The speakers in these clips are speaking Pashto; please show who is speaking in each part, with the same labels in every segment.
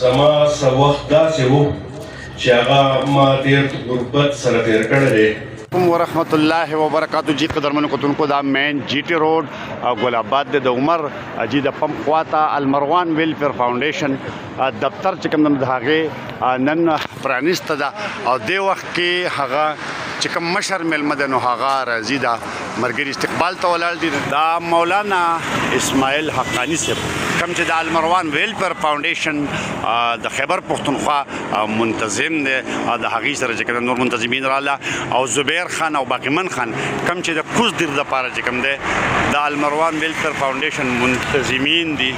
Speaker 1: زما څه وخت داسې و چې هغه ما ډېر غربت سره تېر کړی دی.
Speaker 2: ورحمۃ اللہ وبرکاتہ. جی قدرمنو کتونکو دا مین جی ٹی روڈ گل آباد د عمر جی د پمپ خواته المروان ویلفیر فاونډیشن دفتر چې کوم د هغه نن پرانیسته ده او د وخت کې هغه چې کوم مشر ملمه ده نو هغه راځي دا مرګري استقبال ته ولاړ دي. دا مولانا اسماعیل حقانی صاحب کوم چې د المروان ویلفیر فاونډیشن د خیبر پښتونخوا منتظم دی د هغې سره چې کوم نور منتظمین راله او زبیر خان او باقیمن خان کوم چې د کوز دیر دپاره چې کوم دی د المروان ویلفیر فاونډیشن منتظمین دي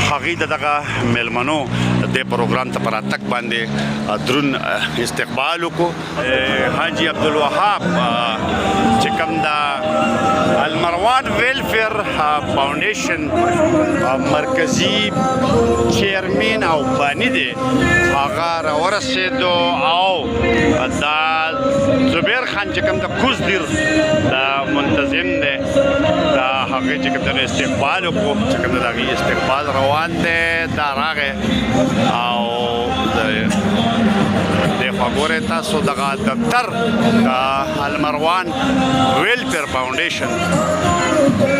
Speaker 2: هغې د دغه میلمنو د پروګرام ته په راتګ باندې دروند استقبال وکړو. حاجي عبدالوهاب چې کوم د المروان ویلفیر فاونډیشن مرکزي چیرمین او بانی دی هغه راورسېدو او دا زبیر خان چې کوم د کوز دیر د منتظم دی دا هغې چې کوم د استقبال وکړو چې کوم د هغې استقبال روان دی دا راغی او دغه ګورئ تاسو دغه دفتر د المروان ویلفیر فاونډیشن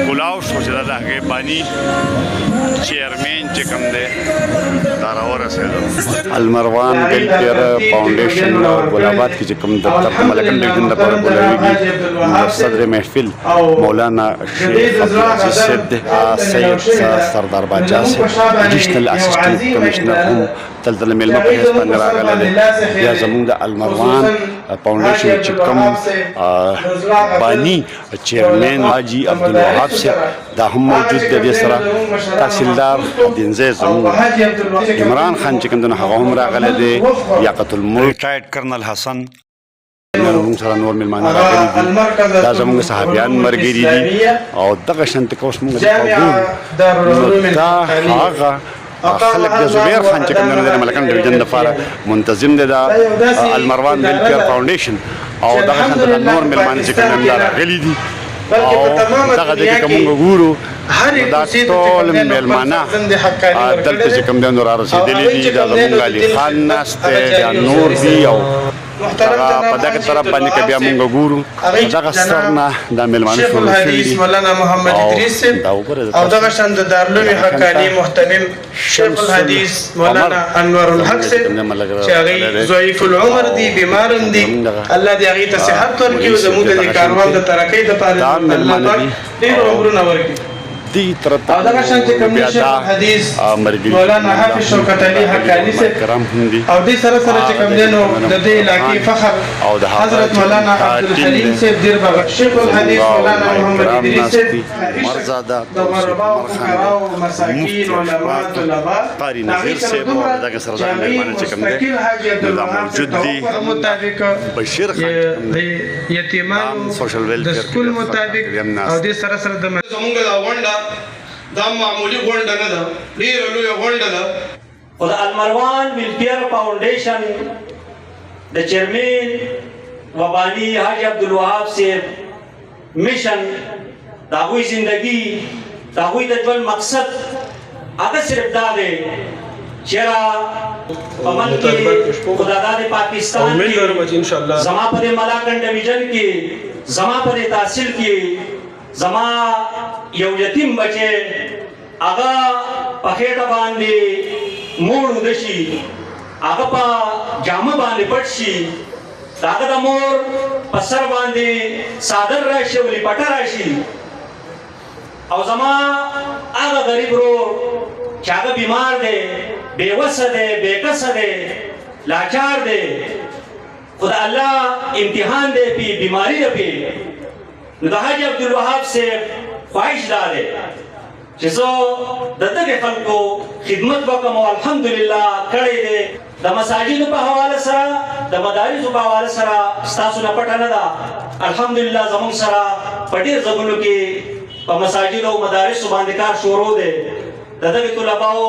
Speaker 2: کلاو شو چې د هغې باني چیرمین چې کوم دی دا راورسېدو. المروان ویلفیر فاونډیشن ګل آباد کې چې کوم دفتر د ملکن ډویژن لپاره بولاویږي صدر محفل مولانا شیخ عبدالعزیز صاحب دی، سید سردار باچا صاحب اډیشنل اسسټنټ کمشنر هم دلته د میلمه په حیث باندې راغلی دی. بیا زموږ د المروان فاونډیشن چې کوم باني چیرمین حاجي عبدالوهاب صاحب دا هم موجود دی. دې سره تحصیلدار دینځی زموږ عمران خان چې کوم دی هغه هم راغلی دی. یاقت الملک ریټایرډ کرنل حسن موږ سره نور میلمانه راغلي دي. دا زموږ صحابیان ملګري دي او دغه شانتې که اوس موږ نو دا هغه خلک د زبیر خان چې کوم دی د ملکن ډویژن لپاره منتظم دی د المروان ویلفیر فاونډیشن او دغه شانته د نور میلمانه چې کوم دی راغلي دي او دغه ځای کې که موږ ګورو دا ټول میلمانه دلته چې کوم دی نو رارسېدلي دي. دا زموږ علي خان ناست دی، بیا نور دي او په دغه طرف باندې که بیا موږ ګورو دغه سر نه دا میلمانه شروع شوي دي
Speaker 3: مولانا محمد ادریس او دغه شان د دارالعلوم حقاني محترم شیخ الحدیث مولانا انور الحق صاحب چې هغوی ضعیف العمر دي، بیمار هم دي. الله دې هغوی ته صحت ورکړي او زموږ د دې کاروان د ترقۍ دپاره الله پاک ډېر عمرونه ورکړي.
Speaker 2: دي تر
Speaker 3: او دغه شان چې کوم شیخ الحدیث مولانا حافظ شوکت علي حقاني صاحب او دې سره سره چې کوم دی نو د دې علاقې فخر حضرت مولانا عبدالحلیم صاحب دیر بغل شیخ الحدیث مولانا محمد ادریس صاحب
Speaker 2: مرزاده
Speaker 3: د غربا او فقراء او مساکین علما طلبا
Speaker 2: قاری نظیر صاحب او دغه سره د میلمانه چې کوم دی دا موجود دي.
Speaker 3: مطابق
Speaker 2: بشیر خان
Speaker 3: د یتیمانو د سکول مطابق او دې سره سره د
Speaker 4: زمونږ دا غونډه دا معمولی غونډه نه ده، ډېره لویه غونډه ده.
Speaker 5: خو د المروان ویلفیر فاونډیشن د چیرمین و باني حاجي عبدالوهاب صاحب میشن د هغوی زندګي د هغوی د ژوند مقصد هغه صرف دا دی چېرې په ملک کې خداداد پاکستان کې زما په دې ملاکن ډویژن کې زما په دې تحصیل کې زما یو یتیم بچی هغه په خېټه باندې موړ وده شي، هغه په جامه باندې پټ شي، د هغه د مور په سر باندې څادر راشي او لپټه راشي او زما هغه غریب ورور چې هغه بیمار دی، بېوسه دی، بېکسه دی، لاچار دی، خو د الله امتحان دی پې بیماري ده پې. نو د حاجي عبدالوهاب صاحب خواهش دا دی چې زه د دغې خلکو خدمت وکړم او الحمدلله کړی دی. د مساجدو په حواله سره د مدارسو په حواله سره ستاسو نه پټه نه ده. الحمدلله زموږ سره په ډېر ځایونو کې په مساجدو او مدارسو باندې کار شروع دی. د دغې طلباو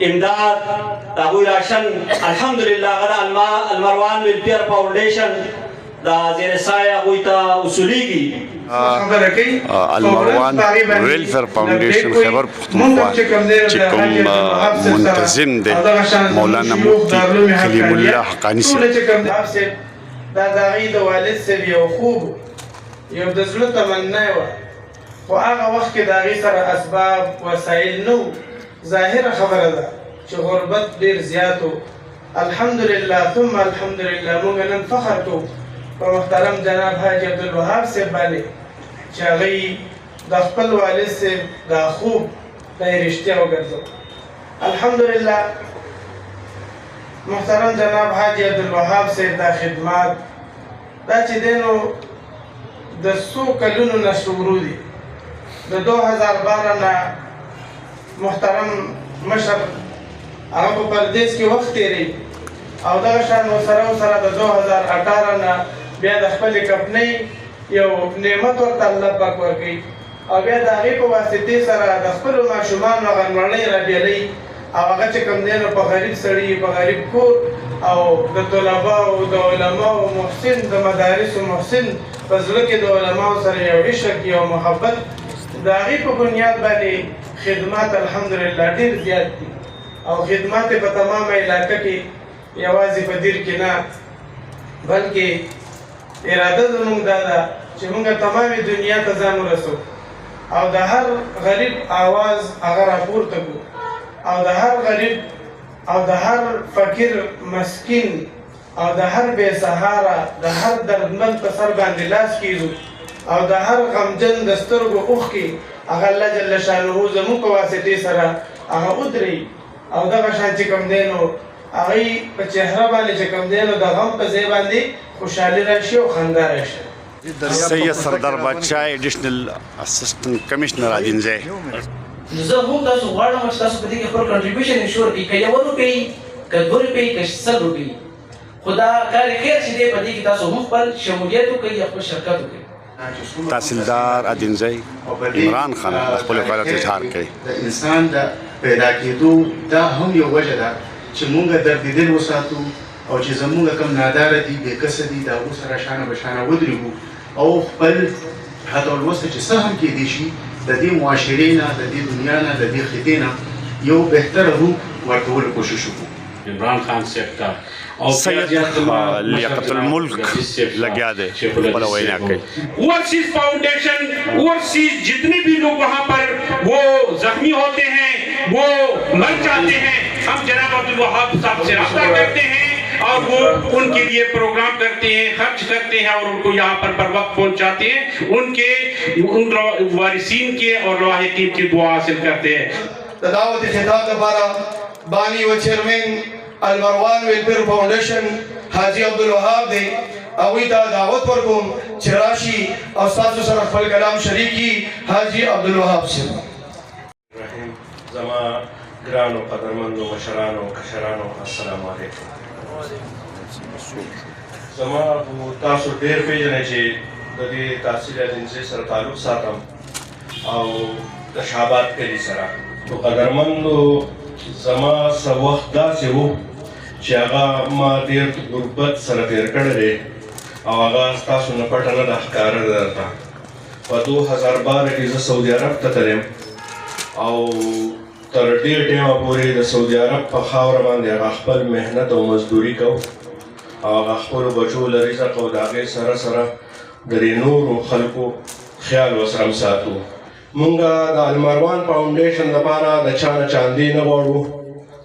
Speaker 5: امداد د هغوی راشن الحمدلله هغه د المروان ویلفیر فاونډیشن دا زیر سایه هغوی ته وصولیږي
Speaker 3: خبره کوي
Speaker 2: المروان ویلفیر فاونډیشن خیبر پښتونخوا چې کوم منتظم دی مولانا مفتی کلیم الله حقانی صاحب
Speaker 3: دا د هغې د والد صاحب یو خوب یو د زړه تمنا وه خو هغه وخت کې د هغې سره اسباب وسایل نه وو ظاهره خبره ده چې غربت ډېر زیات و الحمدلله ثم الحمدلله موږ نن فخر کوو په محترم جناب حاجي عبدالوهاب صاحب باندې چې هغوی د خپل والد صاحب دا خوب دا یې رښتیا وګرځو الحمدلله محترم جناب حاجي عبدالوهاب صاحب دا خدمات دا چې دی نو د څو کلونو نه شروع دي د 2012 نه محترم مشر هغه په پردیس کې وخت تېروي او دغه شان ورسره د 2018 نه بیا د خپلې کمپنۍ یو نعمت ورته الله پاک ورکوي او بیا د هغې په واسطې سره د خپلو ماشومانو هغه نړۍ رابیلوي او هغه چې کوم دی نو په غریب سړي په غریب کور او د طلباو د علماو محسن د مدارسو محسن په زړه کې د علماو سره یو عشق یو محبت د هغې په بنیاد باندې خدمات الحمدلله ډېر زیات دي او خدمات په تمامه علاقه کې یوازې په دیر کې نه بلکې اراده زموږ دا ده چې موږ تمامې دنیا ته ځان ورسو او د هر غریب آواز هغه راپورته کړو او د هر غریب او د هر فقیر مسکین او د هر بې سهاره د هر دردمند په سر باندې لاس کیږو او د هر غمجن د سترګو اوښکې هغه الله جل شانه زموږ په واسطې سره هغه ودرېږي او دغه شان چې کوم دی نو هغوی په چهره باندې چې کوم دی نو د غم په ځای باندې خوشحالي راشي او خندا راشي
Speaker 2: سید سردار بادشاه ایډیشنل اسسټنټ کمشنر ادینځای
Speaker 6: زه هم تاسو غواړم چې تاسو په دې کې خپل کنټریبیوشن انشور کړئ که 1 روپۍ که 2 روپۍ که 100 روپۍ خو دا کار خیر چې دی په دې کې تاسو هم خپل شمولیت وکړئ یا خپل شرکت وکړئ
Speaker 2: تحصیلدار ادینځای عمران خان خپل وکالت اظهار کوي
Speaker 7: د انسان د پیدا کېدو دا هم یو وجه ده چې مونږ دردېدل وساتو او چې زمونږ کم ناداره دي بې کسه دي د هغو سره شانه به شانه ودرېږو او خپل حتی الوسته چې څه هم کېدی شي د دې معاشرې نه د دې دنیا نه د دې خطې نه یو بهتره روح ورکولو کوشش وکړو
Speaker 8: عمران خان صاحب کا
Speaker 2: سید لیاقت الملک لگیا دے بلا وینا کئی
Speaker 8: overseas foundation overseas जितने भी लोग वहाँ पर वो जख्मी होते हैं वो मर जाते हैं हम जनाब अब्दुल वहाब साहब से रास्ता करते हैं और वो उनके लिए प्रोग्राम करते हैं खर्च करते हैं और उनको यहाँ पर वक्त पहुँचाते हैं उनके उन वारिसीन के और लवाहिकीन की दुआ हासिल करते हैं
Speaker 4: दावत खिताब दोबारा बानी व चेयरमैन المروان ویلفیر فاونډیشن حاجی عبدالوهاب دی هغوی ته دعوت ورکوم چې راشي او ستاسو سره خپل کلام شریک کړي حاجی عبدالوهاب صاحب
Speaker 1: زما ګرانو قدرمندو مشرانو کشرانو السلام علیکم زما تاسو ډېر پېژنئ چې د دې تحصیل ایجنسۍ سره تعلق ساتم او د شهاباد کلي سره نو قدرمندو زما څه وخت داسې و چې هغه ما ډېر غربت سره تېر کړی دی او هغه ستاسو نه پټه نه ده ښکاره ده درته په 2012 کې زه سعودي عرب ته تلم او تر ډېر ټیمه پورې د سعودي عرب په خاوره باندې هغه خپل محنت او مزدوري کو او هغه خپلو بچو له رزق او د هغې سره سره د دې نورو خلکو خیال ورسره ساتو مونږ د المروان فاونډیشن لپاره د چا نه چاندي نه غواړو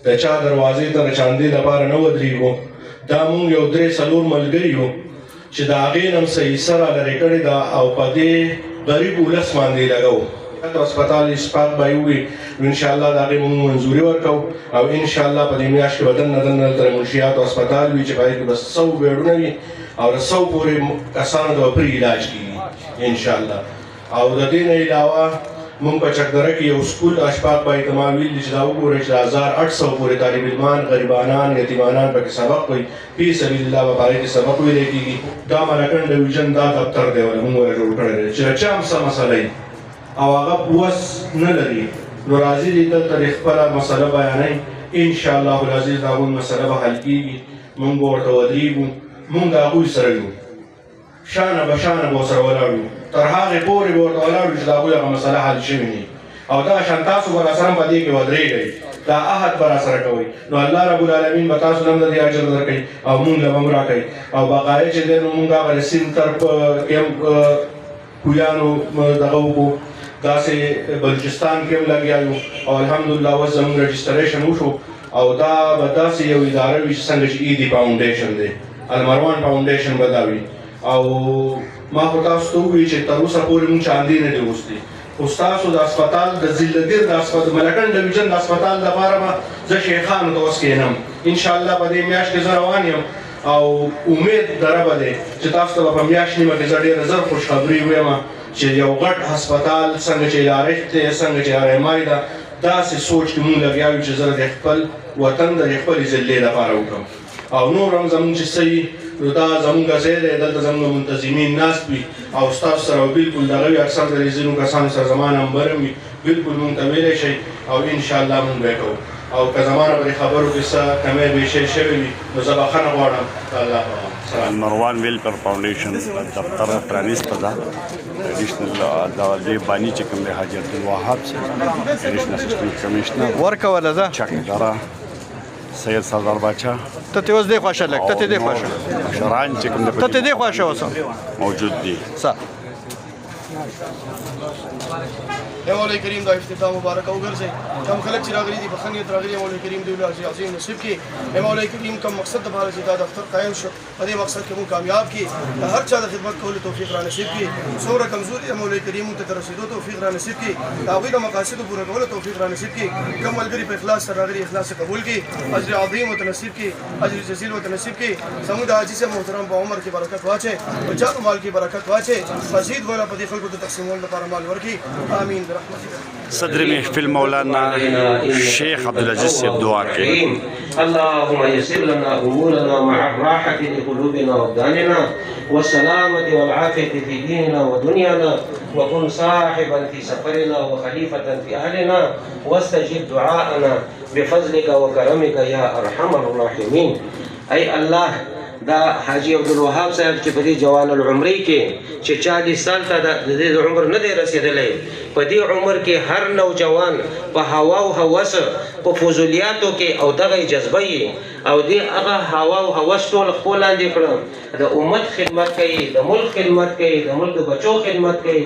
Speaker 1: د چا دروازې ته د چاندي لپاره نه ودرېږو دا مونږ یو 3-4 ملګري یو چې د هغې نه هم څه حصه رالرې کړې ده او په دې غریب ولس باندې لګوو هسپتال اسپات به یې ووي نو انشاءالله د هغې مونږ منظوري ورکوو او انشاءالله په دې میاشت کې به دننه دلته د منشیاتو هسپتال وي چې په هغې کې به 100 بیډونه وي او د 100 پورې کسانو ته به پرې علاج کېږي انشاءالله او د دې نه علاوه مونږ په چکدره کې یو سکول اشفاق با اعتماد ویلي چې دا وګورئ چې 1800 پورې طالب علمان غریبانان یتیمانان پکې سبق کوي فی سبیل الله به په هغې کې سبق ویلی کېږي دا مراکن ډویژن دا دفتر دی ولا مونږ وله جوړ کړی دی چې د چا هم څه مسله وي او هغه وس نه لري نو راځي دې دلته د خپله مسله بیانوي انشاءالله العزیز د هغوی مسله به حل کېږي مونږ به ورته ودرېږو مونږ د هغوی سره یو شانه به شانه به ورسره ولاړ یو تر هغې پورې به ورته ولاړ یو چې د هغوی هغه مسله حل شوې نه او دغه شان تاسو به راسره په دې کې ودرېږئ دا عهد به راسره کوئ نو الله رب العالمین به تاسو له هم د دې اجر درکوي او مونږ له به هم راکوي او بقایې چې دی نو مونږ هغه د سیند طرف کې هم کویانو دغه وکړو داسې بلوچستان کې هم لګیا یو او الحمدلله اوس زموږ رجسټریشن وشو او دا به داسې یو اداره وي چې څنګه چې ایدي فاونډیشن دی المروان فاونډیشن به دا وي او ما خو تاسو ته ووایي چې تر اوسه پورې مونږ چاندې نه دي غوښتي خو ستاسو د اسپتال د ځیلګیر د ملکنډ ډویژن د اسپتال لپاره به زه شیخانو ته اوس کښېنم انشاءالله په دې میاشت کې زه روان یم او امید د ربه دی چې تاسو ته به په میاشت نیمه کې زه ډېره زر خوشخبري ویم چې یو غټ هسپتال څنګه چې الارش دی څنګه چې RMI ده داسې سوچ کې مونږ لګیا یو چې زه د خپل وطن د خپلې ضلعې لپاره وکړم او نور هم زمونږ چې څه وي نو دا زمونږ ځای دی دلته زمونږ منتظمین ناست وي او ستاسو سره بالکل دغه وي اکثر د دې ځینو کسانو سره زما نمبر هم وي بالکل مونږ ته ویلی شئ او انشاءالله مونږ به یې کوو او که زما نه به خبرو کې څه کمی بیشی شوی وي نو زه بخښنه غواړم د الله په امان
Speaker 2: مروان ویلفیر فاونډیشن دفتر پرانیسته ده ایډیشنل د دې بانی چې کوم دی حاجي عبدالوهاب صاحب ایډیشنل اسسټنټ کمشنر
Speaker 9: ورکوله ده
Speaker 2: چکدره سید سردار باچا
Speaker 9: ته ته اوس دی خوښه لګ ته دی خوښه
Speaker 2: مشران چې کوم
Speaker 9: ته ته دی خوښه اوس
Speaker 2: موجود دي
Speaker 9: صح
Speaker 4: یا مولا کریم دا افتتاح مبارک وګرځي کوم خلک چې راغلي دي بخنیت راغلي مولا کریم دی الله عظیم نصیب کې یا مولا کریم کوم مقصد د بهر چې دا دفتر قائم شو په دې مقصد کې مو کامیاب کی هر چا د خدمت کولو توفیق را نصیب کی څومره کمزوري یا مولا کریم ته رسیدو توفیق را نصیب کی دا غوی د مقاصد پوره کولو توفیق را نصیب کی کوم ملګری په اخلاص سره راغلي اخلاص قبول کی اجر عظیم او نصیب کی اجر جزیل او نصیب کی سمو د عاجز محترم په عمر کې برکت واچي او جان مال کې برکت واچي مزید ولا په دې خلکو د تقسیمولو لپاره مال ورکي آمین برحمتك
Speaker 2: صدر محفل مولانا شیخ عبدالعزیز صاحب دعا کوي
Speaker 10: اللهم يسر لنا امورنا مع الراحه لقلوبنا وابداننا والسلامه والعافيه في ديننا ودنيانا وكن صاحبا في سفرنا وخليفه في اهلنا واستجب دعاءنا بفضلك وكرمك يا ارحم الراحمين اي الله دا حاجی عبدالوهاب صاحب چې په دې جوان العمرې کې چې 40 سال ته د دې عمر نه دی رسیدلی په دې عمر کې هر نوجوان په هوا او هوس په فضولیاتو کې او دغه جذبه او دې هغه هوا او هوس ټول خپل لاندې کړم د امت خدمت کوي د ملک خدمت کوي د ملک بچو خدمت کوي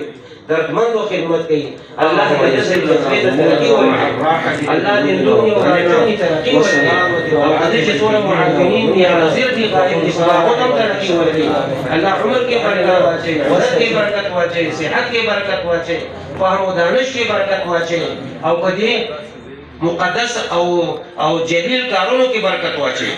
Speaker 10: دردمندو خدمت کوي الله دې جزل ترقی ورکړي الله دې دنیا او آخرت ترقی ورکړي او دې چې ټول معاونین یا نظیر دي غایب دي صلاحوتم ترقی ورکړي الله عمر کې برکت واچي ولد کې برکت واچي صحت کې برکت واچي فهم او دانش کې برکت واچي او په دې مقدس او جلیل کارونو کې برکت واچي